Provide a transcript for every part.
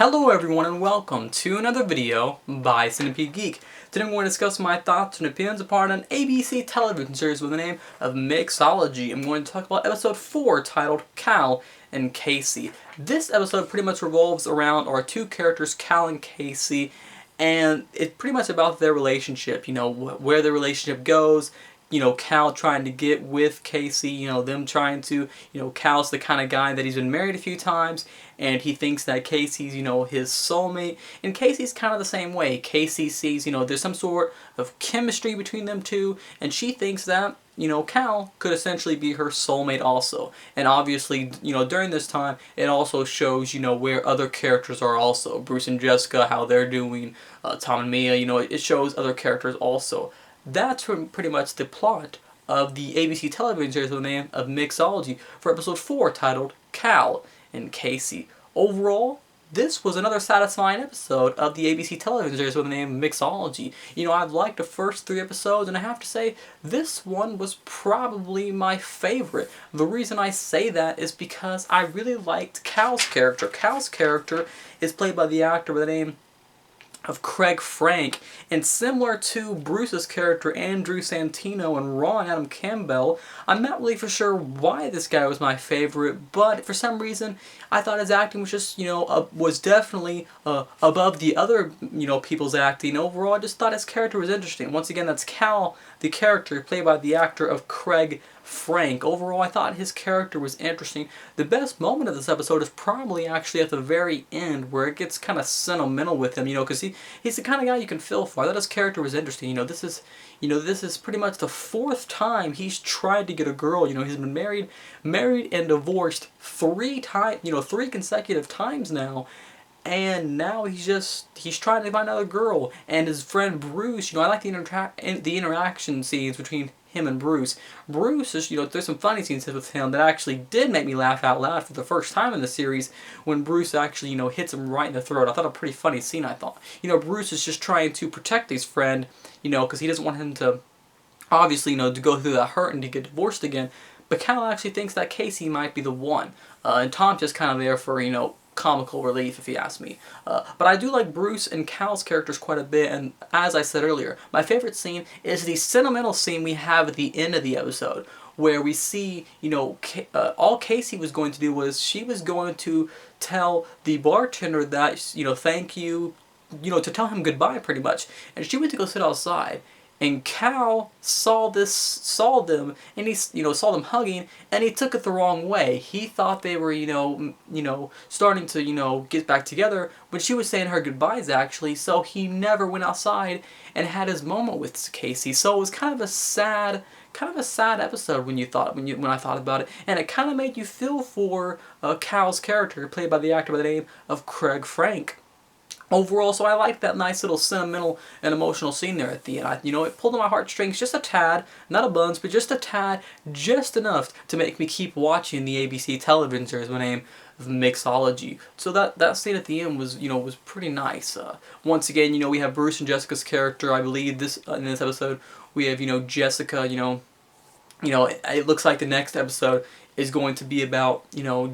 Hello everyone and welcome to another video by Centipede Geek. Today I'm going to discuss my thoughts and opinions upon an ABC television series with the name of Mixology. I'm going to talk about episode 4 titled Cal and Kasey. This episode pretty much revolves around our two characters, Cal and Kasey, and it's pretty much about their relationship, where their relationship goes. Cal trying to get with Kasey, them trying to, Cal's the kind of guy that he's been married a few times, and he thinks that Kasey's, his soulmate, and Kasey's kind of the same way. Kasey sees, there's some sort of chemistry between them two, and she thinks that, Cal could essentially be her soulmate also. And obviously, during this time, it also shows, where other characters are also. Bruce and Jessica, how they're doing, Tom and Mia, it shows other characters also. That's pretty much the plot of the ABC television series with the name of Mixology for episode 4 titled Cal and Kasey. Overall, this was another satisfying episode of the ABC television series with the name of Mixology. I've liked the first 3 episodes, and I have to say, this one was probably my favorite. The reason I say that is because I really liked Cal's character. Cal's character is played by the actor by the name of Craig Frank, and similar to Bruce's character Andrew Santino and Ron Adam Campbell, I'm not really for sure why this guy was my favorite, but for some reason I thought his acting was just, was definitely above the other, people's acting. Overall, I just thought his character was interesting. Once again, that's Cal, the character played by the actor of Craig Frank. Overall, I thought his character was interesting. The best moment of this episode is probably actually at the very end, where it gets kind of sentimental with him, because he's the kind of guy you can feel for. I thought his character was interesting. This is pretty much the 4th time he's tried to get a girl. He's been married and divorced 3 times, 3 consecutive times now. And now he's trying to find another girl. And his friend Bruce, I like the interaction scenes between him and Bruce. Bruce is, there's some funny scenes with him that actually did make me laugh out loud for the first time in the series when Bruce actually, hits him right in the throat. I thought a pretty funny scene, I thought. Bruce is just trying to protect his friend, because he doesn't want him to, obviously, to go through that hurt and to get divorced again. But Cal actually thinks that Kasey might be the one. And Tom's just kind of there for, comical relief, if you ask me. But I do like Bruce and Cal's characters quite a bit, and as I said earlier, my favorite scene is the sentimental scene we have at the end of the episode, where we see, all Kasey was going to do was she was going to tell the bartender that, thank you, to tell him goodbye pretty much, and she went to go sit outside. And Cal saw them, and he, saw them hugging, and he took it the wrong way. He thought they were, starting to, get back together, but she was saying her goodbyes actually. So he never went outside and had his moment with Kasey. So it was kind of a sad episode when I thought about it, and it kind of made you feel for Cal's character, played by the actor by the name of Craig Frank. Overall, so I liked that nice little sentimental and emotional scene there at the end. It pulled on my heartstrings just a tad, not a bunch, but just a tad, just enough to make me keep watching the ABC television series by the name of Mixology. So that scene at the end was, was pretty nice. Once again, we have Bruce and Jessica's character. I believe in this episode we have, Jessica. It looks like the next episode is going to be about,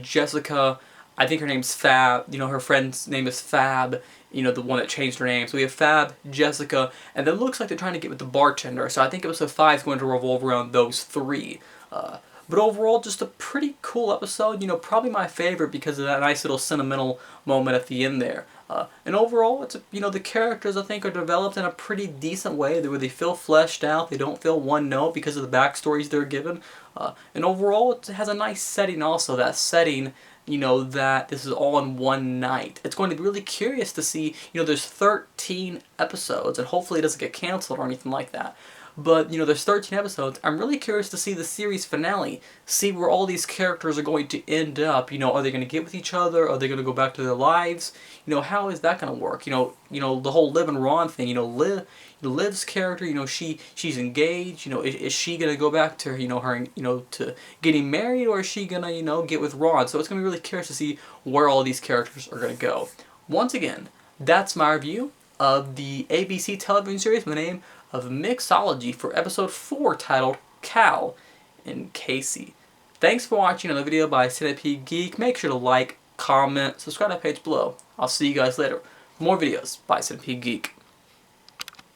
Jessica. I think her name's Fab, her friend's name is Fab, the one that changed her name. So we have Fab, Jessica, and it looks like they're trying to get with the bartender. So I think episode 5 is going to revolve around those 3. But overall, just a pretty cool episode, probably my favorite because of that nice little sentimental moment at the end there. And overall, it's the characters I think are developed in a pretty decent way, where they feel fleshed out, they don't feel one note because of the backstories they're given. And overall, it has a nice setting also, that setting, that this is all in one night. It's going to be really curious to see, there's 13 episodes, and hopefully it doesn't get canceled or anything like that. But, there's 13 episodes. I'm really curious to see the series finale, see where all these characters are going to end up. Are they going to get with each other? Are they going to go back to their lives? How is that going to work? The whole Liv and Ron thing, Liv's character, she's engaged, is she going to go back to, her, to getting married, or is she going to, get with Ron? So it's going to be really curious to see where all these characters are going to go. Once again, that's my review of the ABC television series with the name of Mixology for episode 4 titled Cal and Kasey. Thanks for watching another video by Centipede Geek. Make sure to like, comment, subscribe to the page below. I'll see you guys later. More videos by Centipede Geek.